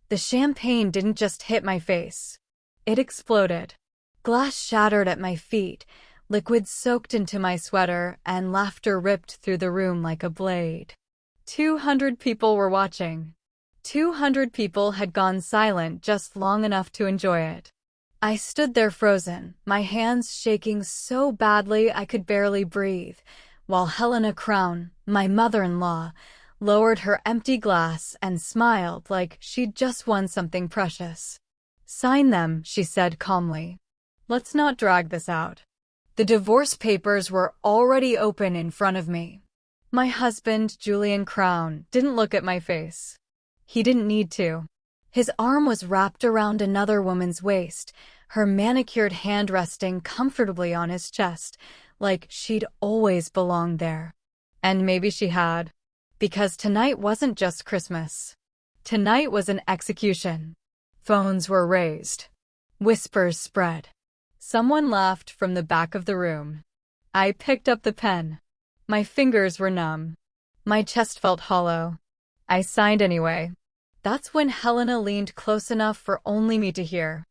The champagne didn't just hit my face. It exploded. Glass shattered at my feet, liquid soaked into my sweater, and laughter ripped through the room like a blade. 200 people were watching. 200 people had gone silent just long enough to enjoy it. I stood there frozen, my hands shaking so badly I could barely breathe, while Helena Crown, my mother-in-law, lowered her empty glass and smiled like she'd just won something precious. "Sign them," she said calmly. "Let's not drag this out." The divorce papers were already open in front of me. My husband, Julian Crown, didn't look at my face. He didn't need to. His arm was wrapped around another woman's waist, her manicured hand resting comfortably on his chest, like she'd always belonged there. And maybe she had. Because tonight wasn't just Christmas. Tonight was an execution. Phones were raised. Whispers spread. Someone laughed from the back of the room. I picked up the pen. My fingers were numb. My chest felt hollow. I signed anyway. That's when Helena leaned close enough for only me to hear.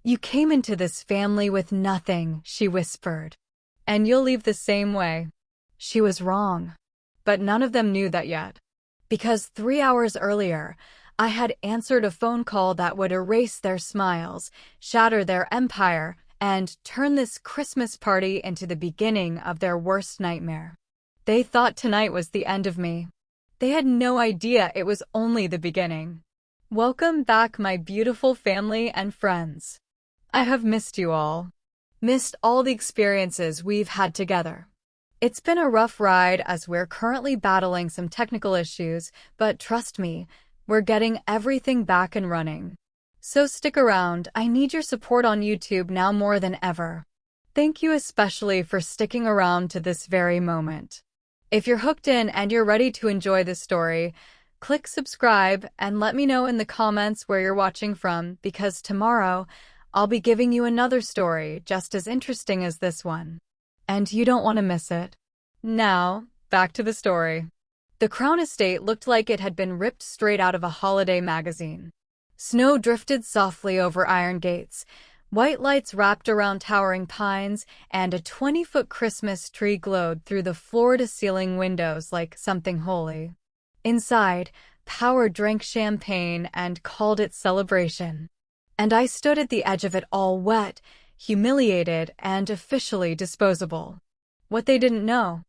"You came into this family with nothing," she whispered. "And you'll leave the same way." She was wrong. But none of them knew that yet. Because 3 hours earlier, I had answered a phone call that would erase their smiles, shatter their empire, and turn this Christmas party into the beginning of their worst nightmare. They thought tonight was the end of me. They had no idea it was only the beginning. Welcome back, my beautiful family and friends. I have missed you all. Missed all the experiences we've had together. It's been a rough ride as we're currently battling some technical issues, but trust me, we're getting everything back and running. So stick around, I need your support on YouTube now more than ever. Thank you especially for sticking around to this very moment. If you're hooked in and you're ready to enjoy this story, click subscribe and let me know in the comments where you're watching from, because tomorrow I'll be giving you another story just as interesting as this one. And you don't want to miss it. Now, back to the story. The Crown estate looked like it had been ripped straight out of a holiday magazine. Snow drifted softly over iron gates, white lights wrapped around towering pines, and a 20-foot Christmas tree glowed through the floor-to-ceiling windows like something holy. Inside, Power drank champagne and called it celebration. And I stood at the edge of it all, wet, humiliated, and officially disposable. What they didn't know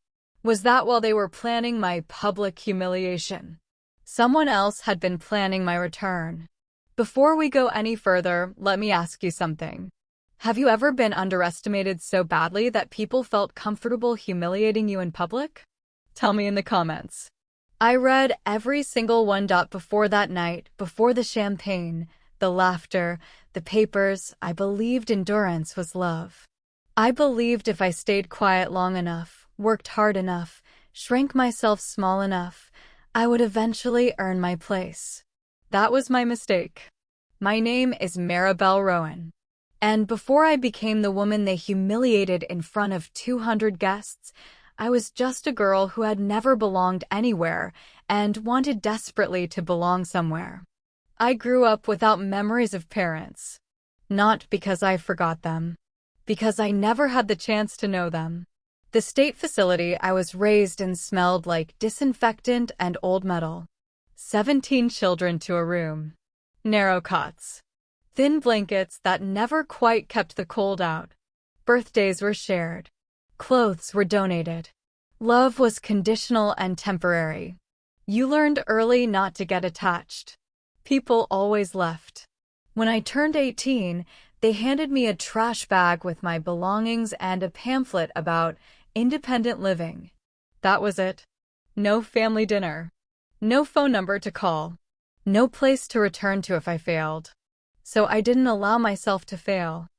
was that while they were planning my public humiliation, someone else had been planning my return. Before we go any further, let me ask you something. Have you ever been underestimated so badly that people felt comfortable humiliating you in public? Tell me in the comments. I read every single one. Before that night, before the champagne, the laughter, the papers, I believed endurance was love. I believed if I stayed quiet long enough, worked hard enough, shrank myself small enough, I would eventually earn my place. That was my mistake. My name is Maribel Rowan. And before I became the woman they humiliated in front of 200 guests, I was just a girl who had never belonged anywhere and wanted desperately to belong somewhere. I grew up without memories of parents. Not because I forgot them. Because I never had the chance to know them. The state facility I was raised in smelled like disinfectant and old metal. 17 children to a room. Narrow cots. Thin blankets that never quite kept the cold out. Birthdays were shared. Clothes were donated. Love was conditional and temporary. You learned early not to get attached. People always left. When I turned 18, they handed me a trash bag with my belongings and a pamphlet about independent living. That was it. No family dinner. No phone number to call. No place to return to if I failed. So I didn't allow myself to fail.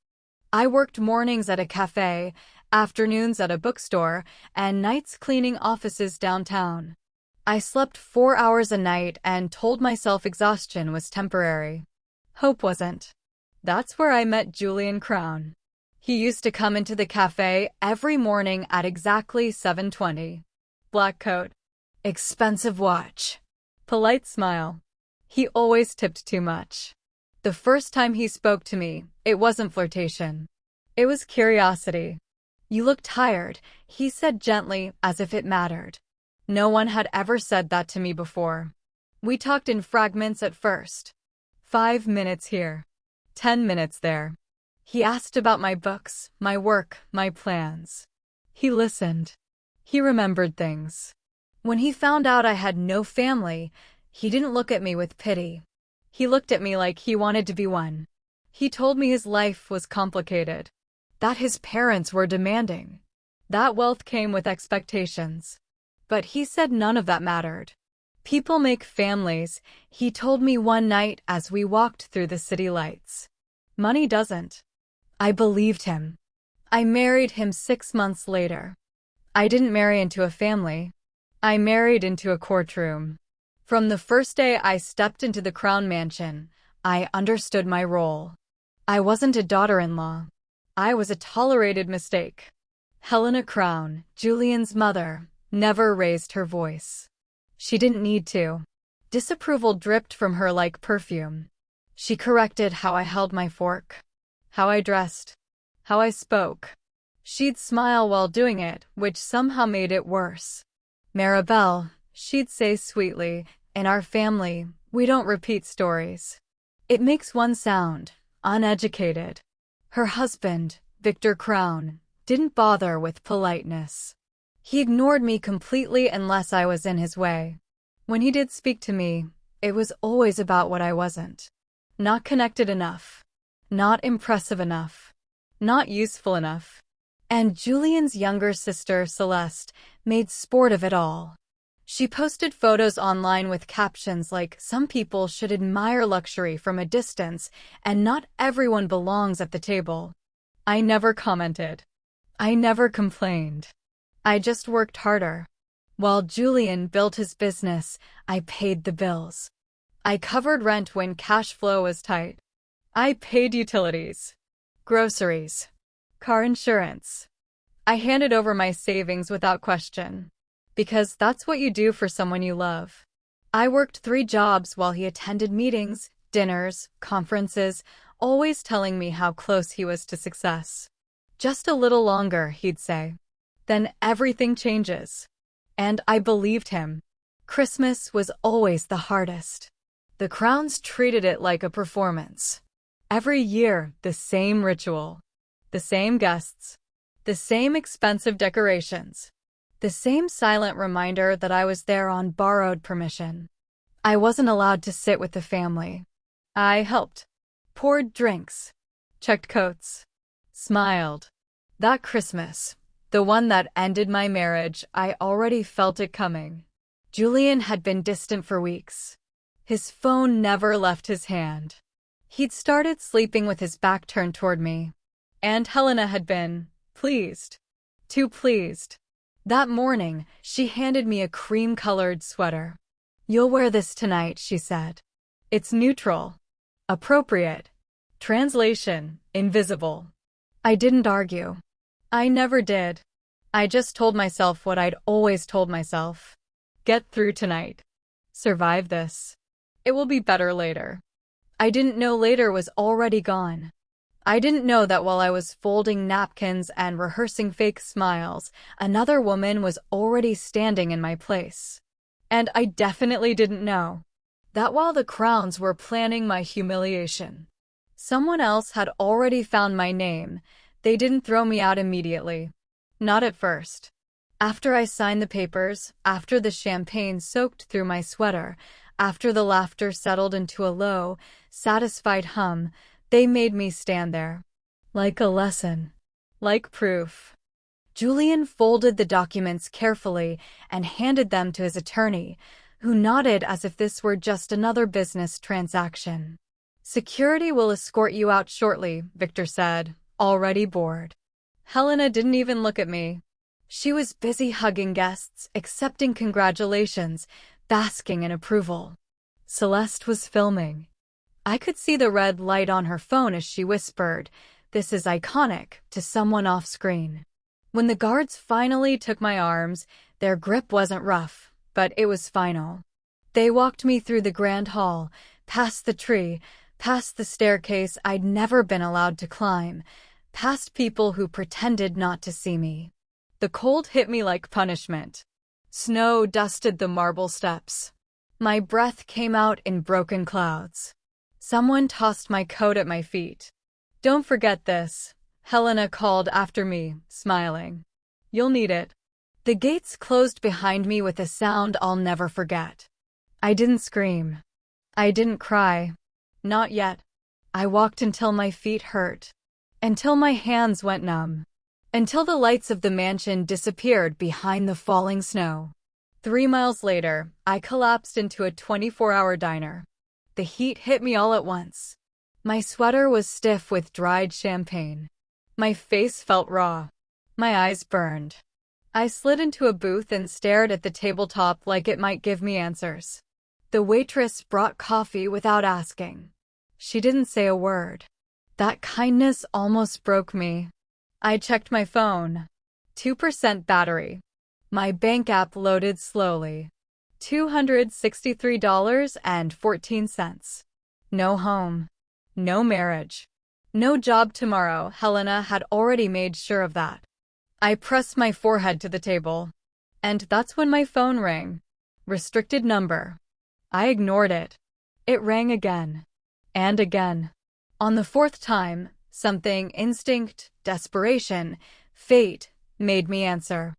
I worked mornings at a cafe, afternoons at a bookstore, and nights cleaning offices downtown. I slept 4 hours a night and told myself exhaustion was temporary. Hope wasn't. That's where I met Julian Crown. He used to come into the cafe every morning at exactly 7:20. Black coat. Expensive watch. Polite smile. He always tipped too much. The first time he spoke to me, it wasn't flirtation. It was curiosity. "You look tired," he said gently, as if it mattered. No one had ever said that to me before. We talked in fragments at first. 5 minutes here. 10 minutes there. He asked about my books, my work, my plans. He listened. He remembered things. When he found out I had no family, he didn't look at me with pity. He looked at me like he wanted to be one. He told me his life was complicated, that his parents were demanding, that wealth came with expectations. But he said none of that mattered. People make families, he told me one night as we walked through the city lights. Money doesn't. I believed him. I married him 6 months later. I didn't marry into a family. I married into a courtroom. From the first day I stepped into the Crown Mansion, I understood my role. I wasn't a daughter-in-law. I was a tolerated mistake. Helena Crown, Julian's mother, never raised her voice. She didn't need to. Disapproval dripped from her like perfume. She corrected how I held my fork, how I dressed, how I spoke. She'd smile while doing it, which somehow made it worse. "Maribel," she'd say sweetly, "in our family, we don't repeat stories. It makes one sound uneducated." Her husband, Victor Crown, didn't bother with politeness. He ignored me completely unless I was in his way. When he did speak to me, it was always about what I wasn't. Not connected enough. Not impressive enough. Not useful enough. And Julian's younger sister, Celeste, made sport of it all. She posted photos online with captions like, "Some people should admire luxury from a distance, and not everyone belongs at the table." I never commented. I never complained. I just worked harder. While Julian built his business, I paid the bills. I covered rent when cash flow was tight. I paid utilities, groceries, car insurance. I handed over my savings without question, because that's what you do for someone you love. I worked 3 jobs while he attended meetings, dinners, conferences, always telling me how close he was to success. "Just a little longer," he'd say. "Then everything changes." And I believed him. Christmas was always the hardest. The Crowns treated it like a performance. Every year, the same ritual. The same guests. The same expensive decorations. The same silent reminder that I was there on borrowed permission. I wasn't allowed to sit with the family. I helped. Poured drinks. Checked coats. Smiled. That Christmas, the one that ended my marriage, I already felt it coming. Julian had been distant for weeks. His phone never left his hand. He'd started sleeping with his back turned toward me. And Helena had been pleased. Too pleased. That morning, she handed me a cream-colored sweater. "You'll wear this tonight," she said. "It's neutral. Appropriate. Translation, invisible." I didn't argue. I never did. I just told myself what I'd always told myself. Get through tonight. Survive this. It will be better later. I didn't know later was already gone. I didn't know that while I was folding napkins and rehearsing fake smiles, another woman was already standing in my place. And I definitely didn't know that while the Crowns were planning my humiliation, someone else had already found my name. They didn't throw me out immediately. Not at first. After I signed the papers, after the champagne soaked through my sweater, after the laughter settled into a low, satisfied hum, they made me stand there. Like a lesson. Like proof. Julian folded the documents carefully and handed them to his attorney, who nodded as if this were just another business transaction. "Security will escort you out shortly," Victor said, already bored. Helena didn't even look at me. She was busy hugging guests, accepting congratulations, basking in approval. Celeste was filming. I could see the red light on her phone as she whispered, "This is iconic," to someone off screen. When the guards finally took my arms, their grip wasn't rough, but it was final. They walked me through the grand hall, past the tree, past the staircase I'd never been allowed to climb, past people who pretended not to see me. The cold hit me like punishment. Snow dusted the marble steps. My breath came out in broken clouds. Someone tossed my coat at my feet. "Don't forget this," Helena called after me, smiling. "You'll need it." The gates closed behind me with a sound I'll never forget. I didn't scream. I didn't cry. Not yet. I walked until my feet hurt. Until my hands went numb. Until the lights of the mansion disappeared behind the falling snow. 3 miles later, I collapsed into a 24-hour diner. The heat hit me all at once. My sweater was stiff with dried champagne. My face felt raw. My eyes burned. I slid into a booth and stared at the tabletop like it might give me answers. The waitress brought coffee without asking. She didn't say a word. That kindness almost broke me. I checked my phone. 2% battery. My bank app loaded slowly. $263.14. No home. No marriage. No job tomorrow. Helena had already made sure of that. I pressed my forehead to the table. And that's when my phone rang. Restricted number. I ignored it. It rang again. And again. On the fourth time, something, instinct, desperation, fate, made me answer.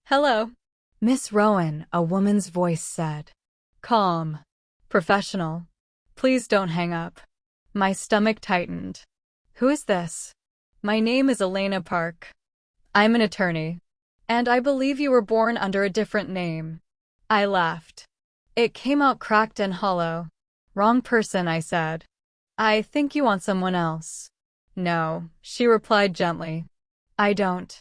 "Hello." "Miss Rowan," a woman's voice said. Calm. Professional. "Please don't hang up." My stomach tightened. "Who is this?" "My name is Elena Park. I'm an attorney. And I believe you were born under a different name." I laughed. It came out cracked and hollow. "Wrong person," I said. "I think you want someone else." "No," she replied gently. "I don't."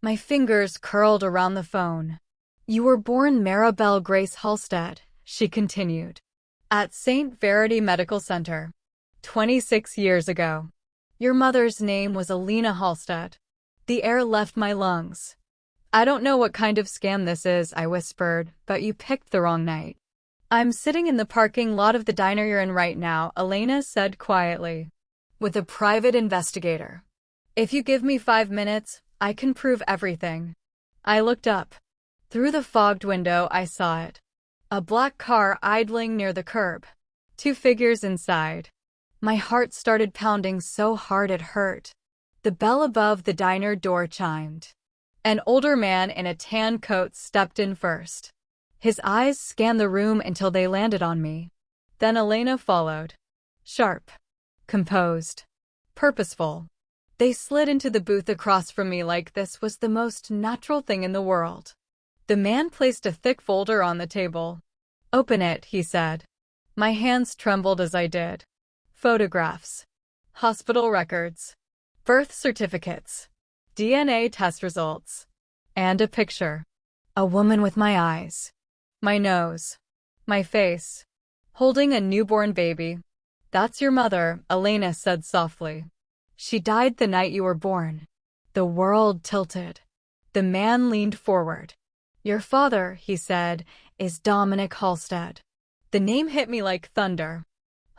My fingers curled around the phone. "You were born Maribel Grace Halstead," she continued, "at St. Verity Medical Center. 26 years ago. Your mother's name was Alina Halstead." The air left my lungs. "I don't know what kind of scam this is," I whispered, "but you picked the wrong night." "I'm sitting in the parking lot of the diner you're in right now," Elena said quietly. "With a private investigator. If you give me 5 minutes, I can prove everything." I looked up. Through the fogged window, I saw it. A black car idling near the curb. 2 figures inside. My heart started pounding so hard it hurt. The bell above the diner door chimed. An older man in a tan coat stepped in first. His eyes scanned the room until they landed on me. Then Elena followed. Sharp. Composed. Purposeful. They slid into the booth across from me like this was the most natural thing in the world. The man placed a thick folder on the table. "Open it," he said. My hands trembled as I did. Photographs. Hospital records. Birth certificates. DNA test results. And a picture. A woman with my eyes. My nose. My face. Holding a newborn baby. "That's your mother," Elena said softly. "She died the night you were born." The world tilted. The man leaned forward. "Your father," he said, "is Dominic Halstead." The name hit me like thunder.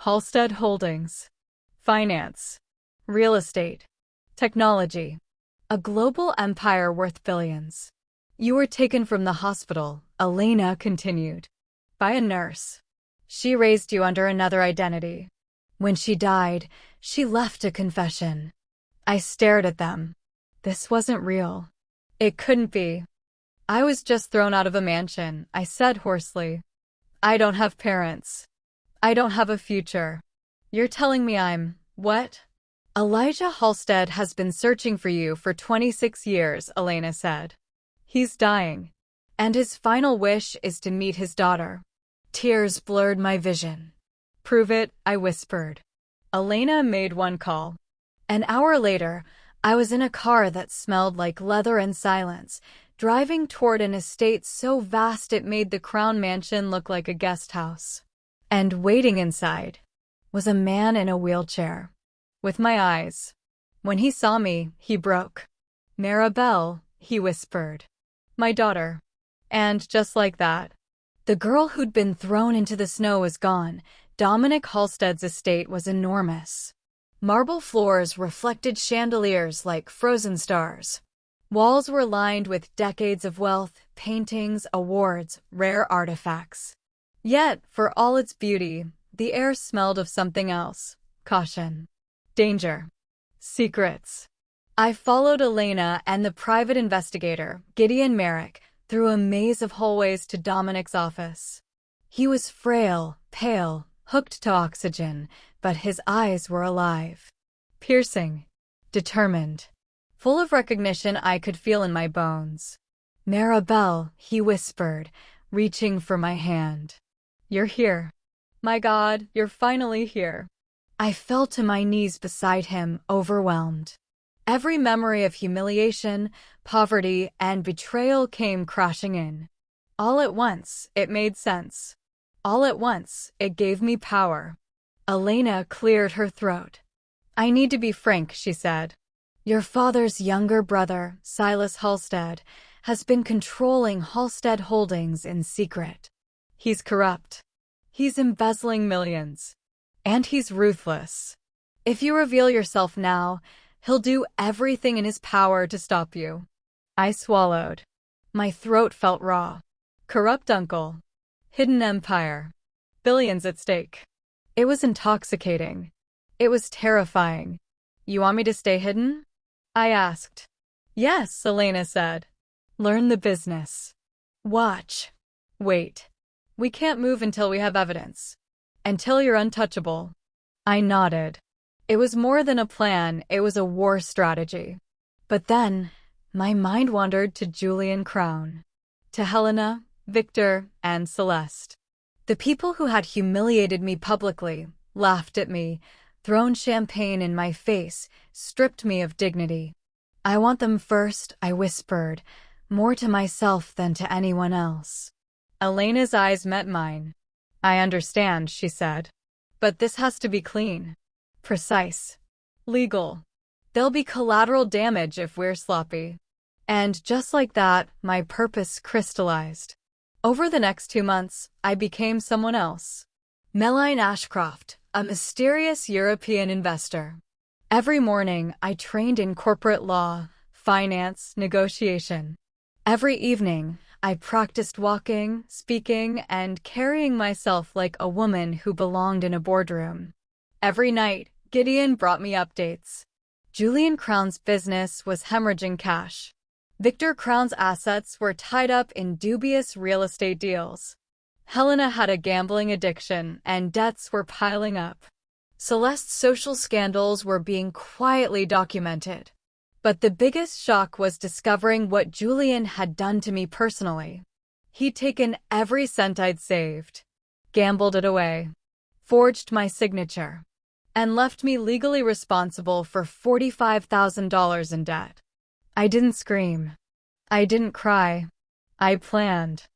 Halstead Holdings. Finance. Real estate. Technology. A global empire worth billions. "You were taken from the hospital," Elena continued, "by a nurse. She raised you under another identity. When she died, she left a confession." I stared at them. This wasn't real. It couldn't be. "I was just thrown out of a mansion," I said hoarsely. "I don't have parents. I don't have a future. You're telling me I'm, what?" "Elijah Halstead has been searching for you for 26 years, Elena said. "He's dying. And his final wish is to meet his daughter." Tears blurred my vision. "Prove it," I whispered. Elena made one call. An hour later, I was in a car that smelled like leather and silence, driving toward an estate so vast it made the Crown Mansion look like a guest house. And waiting inside was a man in a wheelchair. With my eyes. When he saw me, he broke. "Maribel," he whispered. "My daughter." And just like that, The girl who'd been thrown into the snow was gone. Dominic Halstead's estate was enormous. Marble floors reflected chandeliers like frozen stars. Walls were lined with decades of wealth, paintings, awards, rare artifacts. Yet, for all its beauty, the air smelled of something else. Caution. Danger. Secrets. I followed Elena and the private investigator, Gideon Merrick, through a maze of hallways to Dominic's office. He was frail, pale, hooked to oxygen, but his eyes were alive. Piercing. Determined. Full of recognition I could feel in my bones. "Maribel," he whispered, reaching for my hand. "You're here. My God, you're finally here." I fell to my knees beside him, overwhelmed. Every memory of humiliation, poverty, and betrayal came crashing in. All at once, it made sense. All at once, it gave me power. Elena cleared her throat. "I need to be frank," she said. "Your father's younger brother, Silas Halstead, has been controlling Halstead Holdings in secret. He's corrupt. He's embezzling millions. And he's ruthless. If you reveal yourself now, he'll do everything in his power to stop you." I swallowed. My throat felt raw. Corrupt uncle. Hidden empire. Billions at stake. It was intoxicating. It was terrifying. "You want me to stay hidden?" I asked. "Yes," Elena said. "Learn the business. Watch. Wait. We can't move until we have evidence. Until you're untouchable." I nodded. It was more than a plan, it was a war strategy. But then, my mind wandered to Julian Crown. To Helena, Victor, and Celeste. The people who had humiliated me publicly, laughed at me, thrown champagne in my face, stripped me of dignity. "I want them first," I whispered, more to myself than to anyone else. Elena's eyes met mine. "I understand," she said. "But this has to be clean. Precise. Legal. There'll be collateral damage if we're sloppy." And just like that, my purpose crystallized. Over the next 2 months, I became someone else. Meline Ashcroft, a mysterious European investor. Every morning, I trained in corporate law, finance, negotiation. Every evening, I practiced walking, speaking, and carrying myself like a woman who belonged in a boardroom. Every night, Gideon brought me updates. Julian Crown's business was hemorrhaging cash. Victor Crown's assets were tied up in dubious real estate deals. Helena had a gambling addiction, and debts were piling up. Celeste's social scandals were being quietly documented. But the biggest shock was discovering what Julian had done to me personally. He'd taken every cent I'd saved, gambled it away, forged my signature, and left me legally responsible for $45,000 in debt. I didn't scream. I didn't cry. I planned.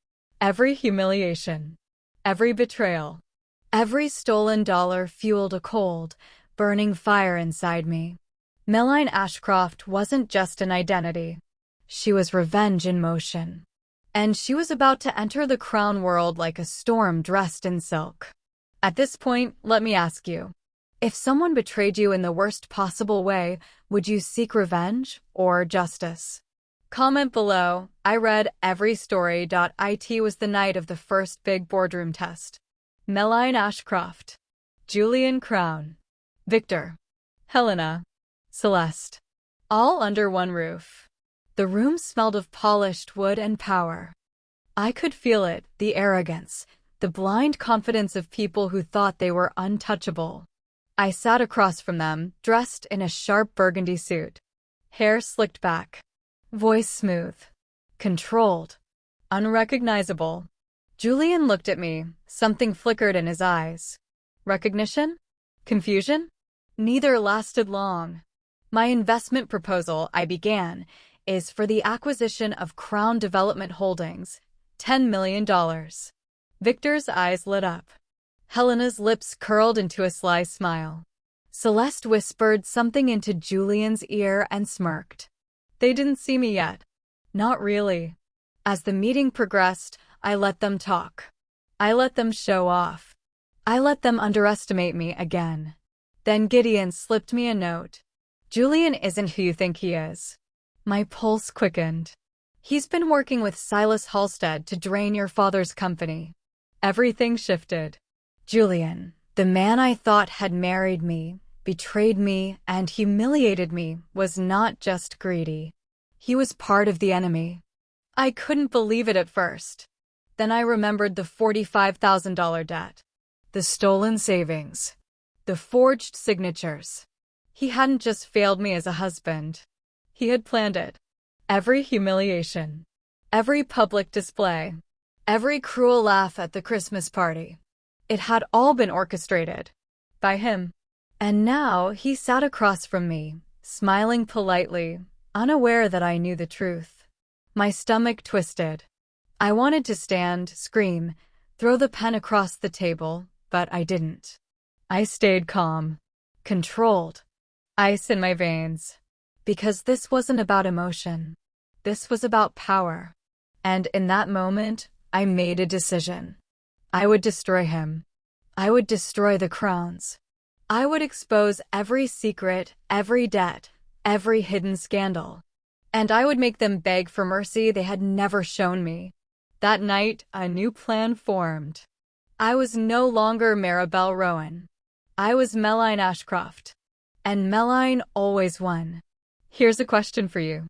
Every humiliation, every betrayal, every stolen dollar fueled a cold, burning fire inside me. Meline Ashcroft wasn't just an identity. She was revenge in motion. And she was about to enter the Crown world like a storm dressed in silk. At this point, let me ask you. If someone betrayed you in the worst possible way, would you seek revenge or justice? Comment below. I read every story. It was the night of the first big boardroom test. Meline Ashcroft, Julian Crown, Victor, Helena, Celeste, all under one roof. The room smelled of polished wood and power. I could feel it, the arrogance, the blind confidence of people who thought they were untouchable. I sat across from them, dressed in a sharp burgundy suit. Hair slicked back. Voice smooth. Controlled. Unrecognizable. Julian looked at me. Something flickered in his eyes. Recognition? Confusion? Neither lasted long. "My investment proposal," I began, "is for the acquisition of Crown Development Holdings, $10 million. Victor's eyes lit up. Helena's lips curled into a sly smile. Celeste whispered something into Julian's ear and smirked. They didn't see me yet. Not really. As the meeting progressed, I let them talk. I let them show off. I let them underestimate me again. Then Gideon slipped me a note. Julian isn't who you think he is. My pulse quickened. He's been working with Silas Halstead to drain your father's company. Everything shifted. Julian, the man I thought had married me, betrayed me, and humiliated me, was not just greedy. He was part of the enemy. I couldn't believe it at first. Then I remembered the $45,000 debt, the stolen savings, the forged signatures. He hadn't just failed me as a husband. He had planned it. Every humiliation, every public display, every cruel laugh at the Christmas party. It had all been orchestrated by him. And now he sat across from me, smiling politely, unaware that I knew the truth. My stomach twisted. I wanted to stand, scream, throw the pen across the table, but I didn't. I stayed calm, controlled, ice in my veins. Because this wasn't about emotion. This was about power. And in that moment, I made a decision. I would destroy him. I would destroy the crowns. I would expose every secret, every debt, every hidden scandal. And I would make them beg for mercy they had never shown me. That night, a new plan formed. I was no longer Maribel Rowan. I was Meline Ashcroft. And Meline always won. Here's a question for you.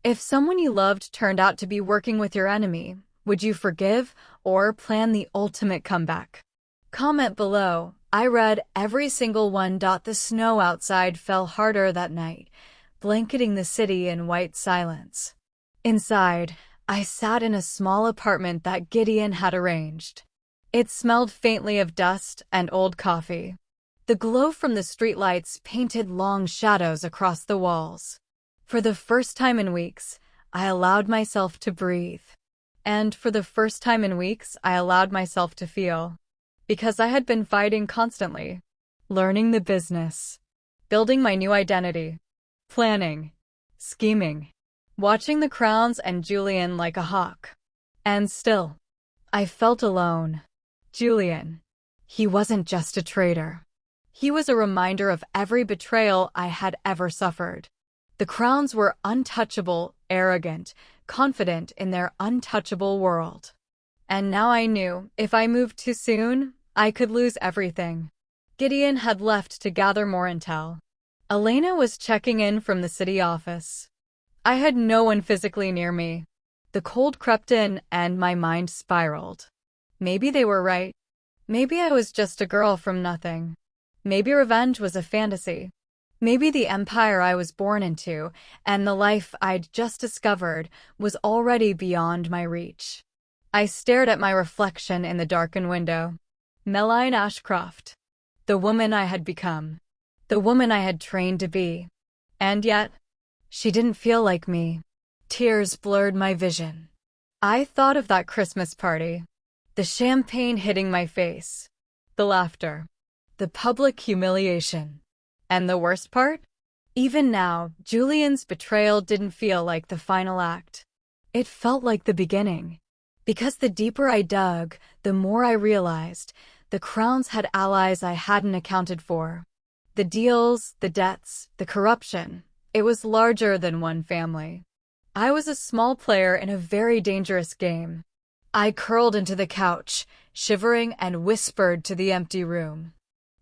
If someone you loved turned out to be working with your enemy, would you forgive or plan the ultimate comeback? Comment below. I read every single one. The snow outside fell harder that night, blanketing the city in white silence. Inside, I sat in a small apartment that Gideon had arranged. It smelled faintly of dust and old coffee. The glow from the streetlights painted long shadows across the walls. For the first time in weeks, I allowed myself to breathe. And for the first time in weeks, I allowed myself to feel. Because I had been fighting constantly, learning the business, building my new identity, planning, scheming, watching the crowns and Julian like a hawk. And still, I felt alone. Julian, he wasn't just a traitor. He was a reminder of every betrayal I had ever suffered. The crowns were untouchable, arrogant, confident in their untouchable world. And now I knew, if I moved too soon, I could lose everything. Gideon had left to gather more intel. Elena was checking in from the city office. I had no one physically near me. The cold crept in and my mind spiraled. Maybe they were right. Maybe I was just a girl from nothing. Maybe revenge was a fantasy. Maybe the empire I was born into, and the life I'd just discovered, was already beyond my reach. I stared at my reflection in the darkened window. Meline Ashcroft. The woman I had become. The woman I had trained to be. And yet, she didn't feel like me. Tears blurred my vision. I thought of that Christmas party. The champagne hitting my face. The laughter. The public humiliation. And the worst part? Even now, Julian's betrayal didn't feel like the final act. It felt like the beginning. Because the deeper I dug, the more I realized the crowns had allies I hadn't accounted for. The deals, the debts, the corruption. It was larger than one family. I was a small player in a very dangerous game. I curled into the couch, shivering, and whispered to the empty room.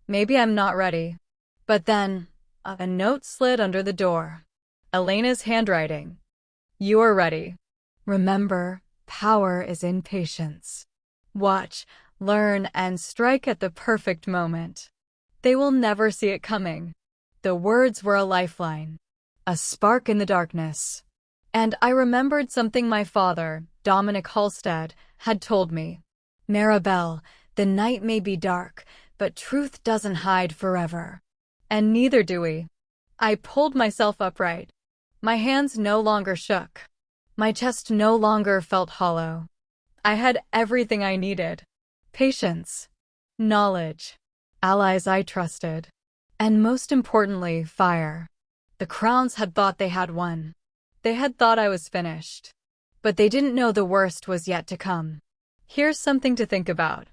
Maybe I'm not ready. But then, a note slid under the door. Elena's handwriting. You are ready. Remember, power is in patience. Watch, learn, and strike at the perfect moment. They will never see it coming. The words were a lifeline, a spark in the darkness. And I remembered something my father, Dominic Halstead, had told me. Maribel, the night may be dark, but truth doesn't hide forever. And neither do we. I pulled myself upright. My hands no longer shook. My chest no longer felt hollow. I had everything I needed. Patience, knowledge, allies I trusted, and most importantly, fire. The crowns had thought they had won. They had thought I was finished. But they didn't know the worst was yet to come. Here's something to think about.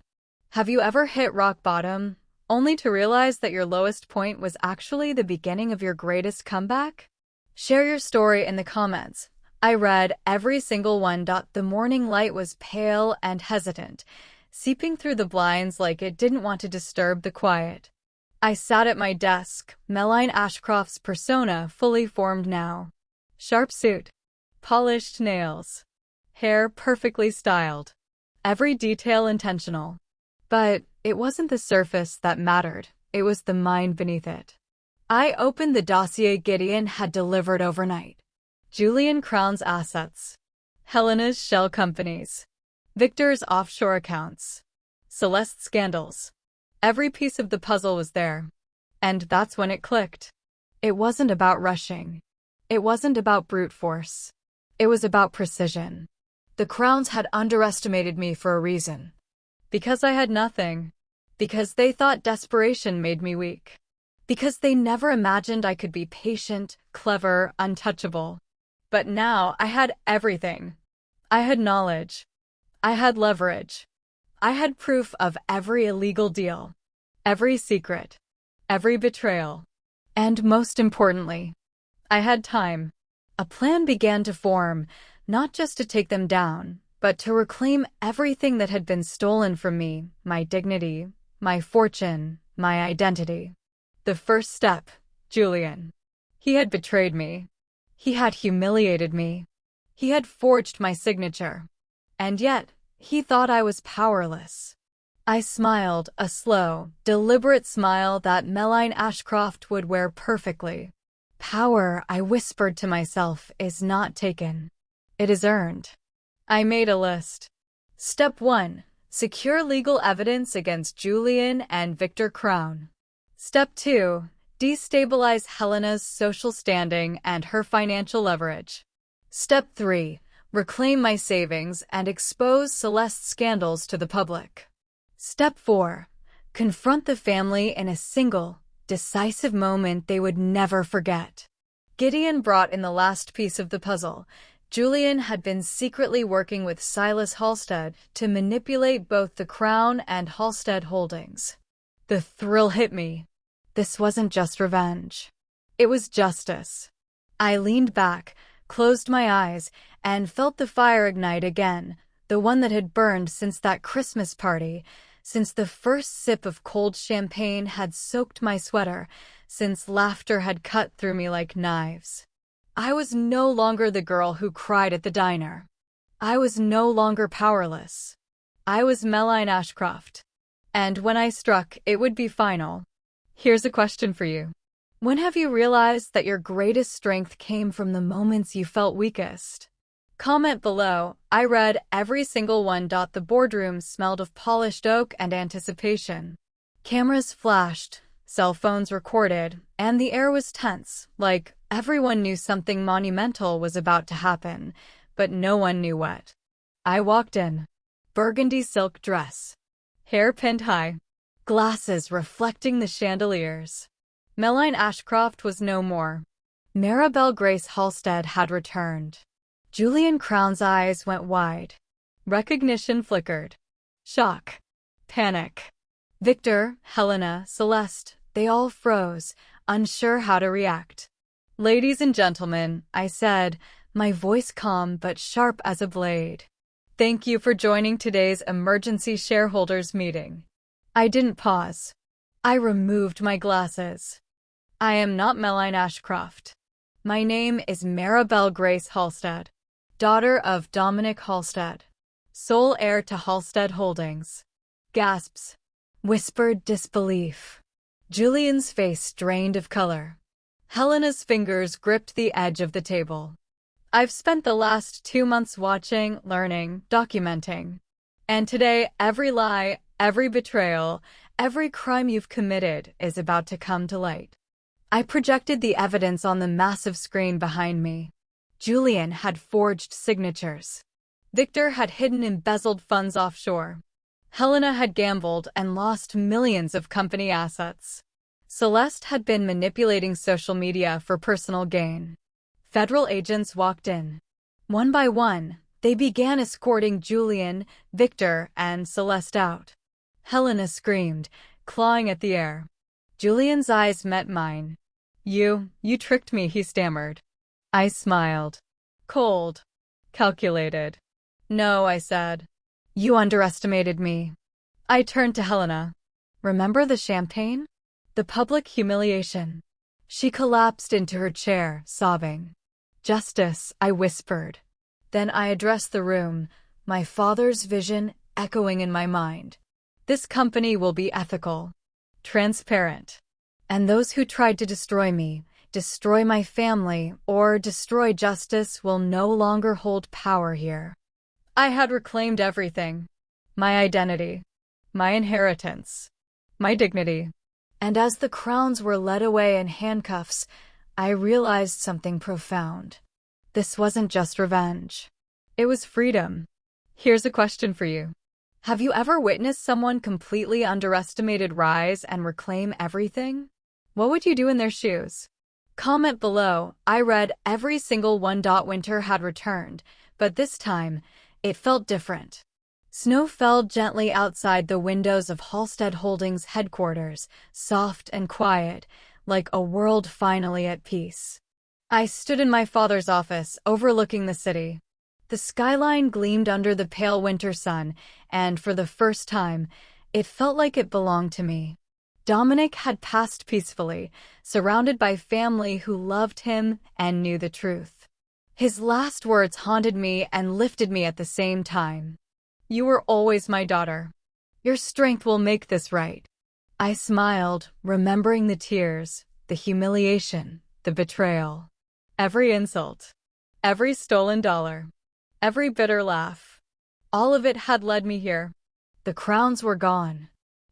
Have you ever hit rock bottom, only to realize that your lowest point was actually the beginning of your greatest comeback? Share your story in the comments. I read every single one. The morning light was pale and hesitant, seeping through the blinds like it didn't want to disturb the quiet. I sat at my desk, Melanie Ashcroft's persona fully formed now. Sharp suit, polished nails, hair perfectly styled, every detail intentional. But it wasn't the surface that mattered, it was the mind beneath it. I opened the dossier Gideon had delivered overnight. Julian Crown's assets, Helena's shell companies, Victor's offshore accounts, Celeste's scandals. Every piece of the puzzle was there. And that's when it clicked. It wasn't about rushing. It wasn't about brute force. It was about precision. The Crowns had underestimated me for a reason. Because I had nothing. Because they thought desperation made me weak. Because they never imagined I could be patient, clever, untouchable. But now I had everything. I had knowledge. I had leverage. I had proof of every illegal deal, every secret, every betrayal. And most importantly, I had time. A plan began to form, not just to take them down, but to reclaim everything that had been stolen from me, my dignity, my fortune, my identity. The first step, Julian. He had betrayed me. He had humiliated me. He had forged my signature. And yet, he thought I was powerless. I smiled, a slow, deliberate smile that Melanie Ashcroft would wear perfectly. Power, I whispered to myself, is not taken. It is earned. I made a list. Step 1. Secure legal evidence against Julian and Victor Crown. Step 2. Destabilize Helena's social standing and her financial leverage. Step 3. Reclaim my savings and expose Celeste's scandals to the public. Step 4. Confront the family in a single, decisive moment they would never forget. Gideon brought in the last piece of the puzzle. Julian had been secretly working with Silas Halstead to manipulate both the Crown and Halstead Holdings. The thrill hit me. This wasn't just revenge. It was justice. I leaned back, closed my eyes, and felt the fire ignite again, the one that had burned since that Christmas party, since the first sip of cold champagne had soaked my sweater, since laughter had cut through me like knives. I was no longer the girl who cried at the diner. I was no longer powerless. I was Melanie Ashcroft. And when I struck, it would be final. Here's a question for you. When have you realized that your greatest strength came from the moments you felt weakest? Comment below. I read every single one. The boardroom smelled of polished oak and anticipation. Cameras flashed, cell phones recorded, and the air was tense, like everyone knew something monumental was about to happen, but no one knew what. I walked in. Burgundy silk dress. Hair pinned high. Glasses reflecting the chandeliers. Melanie Ashcroft was no more. Maribel Grace Halstead had returned. Julian Crown's eyes went wide. Recognition flickered. Shock. Panic. Victor, Helena, Celeste, they all froze, unsure how to react. Ladies and gentlemen, I said, my voice calm but sharp as a blade. Thank you for joining today's emergency shareholders meeting. I didn't pause. I removed my glasses. I am not Melanie Ashcroft. My name is Maribel Grace Halstead, daughter of Dominic Halstead, sole heir to Halstead Holdings. Gasps. Whispered disbelief. Julian's face drained of color. Helena's fingers gripped the edge of the table. I've spent the last 2 months watching, learning, documenting. And today, every lie, every betrayal, every crime you've committed is about to come to light. I projected the evidence on the massive screen behind me. Julian had forged signatures. Victor had hidden embezzled funds offshore. Helena had gambled and lost millions of company assets. Celeste had been manipulating social media for personal gain. Federal agents walked in. One by one, they began escorting Julian, Victor, and Celeste out. Helena screamed, clawing at the air. Julian's eyes met mine. You tricked me, he stammered. I smiled. Cold. Calculated. No, I said. You underestimated me. I turned to Helena. Remember the champagne? The public humiliation. She collapsed into her chair, sobbing. Justice, I whispered. Then I addressed the room, my father's vision echoing in my mind. This company will be ethical, transparent. And those who tried to destroy me, destroy my family, or destroy justice will no longer hold power here. I had reclaimed everything. My identity, my inheritance, my dignity. And as the crowns were led away in handcuffs, I realized something profound. This wasn't just revenge. It was freedom. Here's a question for you. Have you ever witnessed someone completely underestimated rise and reclaim everything? What would you do in their shoes? Comment below. I read every single one. Winter had returned, but this time, it felt different. Snow fell gently outside the windows of Halstead Holdings headquarters, soft and quiet, like a world finally at peace. I stood in my father's office, overlooking the city. The skyline gleamed under the pale winter sun, and for the first time, it felt like it belonged to me. Dominic had passed peacefully, surrounded by family who loved him and knew the truth. His last words haunted me and lifted me at the same time. You were always my daughter. Your strength will make this right. I smiled, remembering the tears, the humiliation, the betrayal. Every insult, every stolen dollar, every bitter laugh. All of it had led me here. The crowns were gone.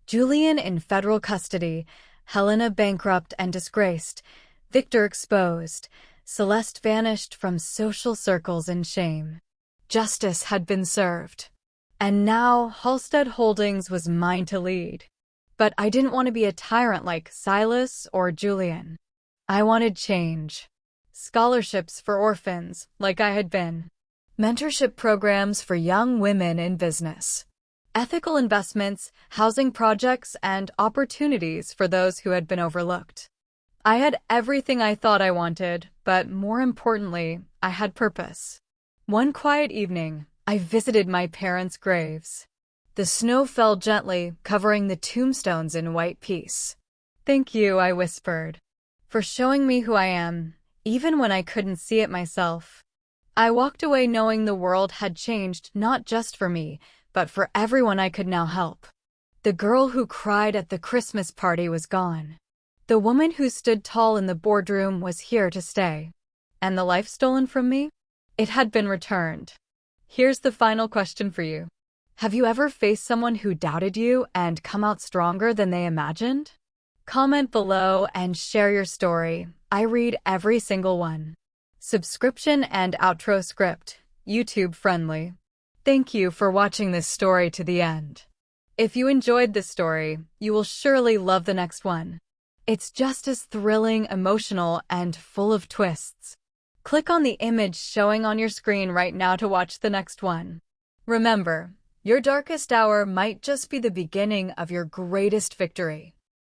Julian in federal custody, Helena bankrupt and disgraced, Victor exposed, Celeste vanished from social circles in shame. Justice had been served. And now Halstead Holdings was mine to lead. But I didn't want to be a tyrant like Silas or Julian. I wanted change. Scholarships for orphans, like I had been. Mentorship programs for young women in business. Ethical investments, housing projects, and opportunities for those who had been overlooked. I had everything I thought I wanted, but more importantly, I had purpose. One quiet evening, I visited my parents' graves. The snow fell gently, covering the tombstones in white peace. Thank you, I whispered, for showing me who I am, even when I couldn't see it myself. I walked away knowing the world had changed not just for me, but for everyone I could now help. The girl who cried at the Christmas party was gone. The woman who stood tall in the boardroom was here to stay. And the life stolen from me? It had been returned. Here's the final question for you. Have you ever faced someone who doubted you and come out stronger than they imagined? Comment below and share your story. I read every single one. Subscription and outro script, YouTube friendly. Thank you for watching this story to the end. If you enjoyed this story, you will surely love the next one. It's just as thrilling, emotional, and full of twists. Click on the image showing on your screen right now to watch the next one. Remember, your darkest hour might just be the beginning of your greatest victory.